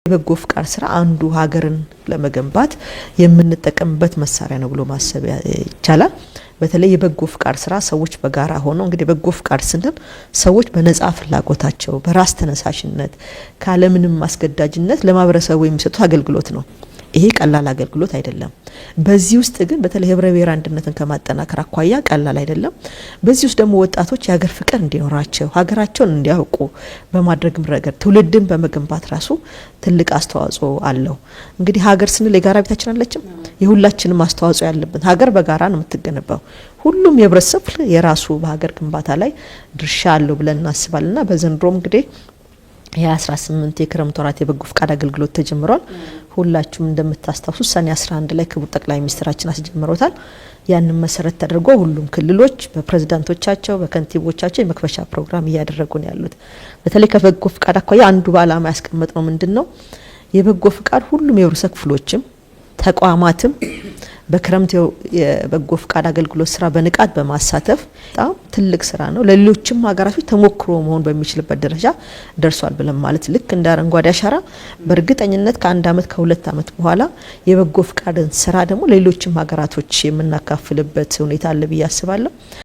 የበጎ ፍቃድ ስራ አንዱ ሀገርን ለመገንባት የምንጠቀምበት መሳሪያ ነው ብሎ ማሰብ ይቻላል። በተለይ የበጎ ፍቃድ ስራ ሰዎች በጋራ ሆነው እንግዲህ በጎ ፍቃድ ስንል ሰዎች በነጻ ፍላጎታቸው በራስ ተነሳሽነት ካለምንም ማስገዳጅነት ለማህበረሰቡ የሚሰጡት አገልግሎት ነው። ይሄ ቀላል አገልግሎት አይደለም። በዚህ ውስጥ ግን በተለይ ህብረ ብሔር አንድነትን ከማጠናከር አኳያ ቀላል አይደለም። በዚህ ውስጥ ደግሞ ወጣቶች የሀገር ፍቅር እንዲኖራቸው ሀገራቸውን እንዲያውቁ በማድረግ ረገድ ትውልድን በመገንባት ራሱ ትልቅ አስተዋጽኦ አለው። እንግዲህ ሀገር ስንል የጋራ ቤታችን አለችም። የሁላችንም አስተዋጽኦ ያለበት ሀገር በጋራ ነው የምትገነባው። ሁሉም የህብረተሰብ የራሱ በሀገር ግንባታ ላይ ድርሻ አለው ብለን እናስባለንና በዘንድሮም እንግዲህ የ18 የክረምት ወራት የበጎ ፍቃድ አገልግሎት ተጀምሯል። ሁላችሁም እንደምታስታውሱ ሰኔ 11 ላይ ክቡር ጠቅላይ ሚኒስትራችን አስጀምሮታል። ያንን መሰረት ተደርጎ ሁሉም ክልሎች በፕሬዝዳንቶቻቸው በከንቲቦቻቸው የመክፈቻ ፕሮግራም እያደረጉ ነው ያሉት። በተለይ ከበጎ ፍቃድ አኳያ አንዱ በዓላማ ያስቀመጥነው ምንድነው የበጎ ፍቃድ ሁሉም የህብረተሰብ ክፍሎችም ተቋማትም በክረምት የበጎ ፍቃድ አገልግሎት ስራ በንቃት በማሳተፍ በጣም ትልቅ ስራ ነው። ለሌሎችም ሀገራቶች ተሞክሮ መሆን በሚችልበት ደረጃ ደርሷል ብለን ማለት ልክ እንደ አረንጓዴ አሻራ በእርግጠኝነት ከ1 አመት ከ2 አመት በኋላ የበጎ ፍቃድን ስራ ደግሞ ለሌሎችም ሀገራቶች የምናካፍልበት ሁኔታ አለ ብዬ አስባለሁ።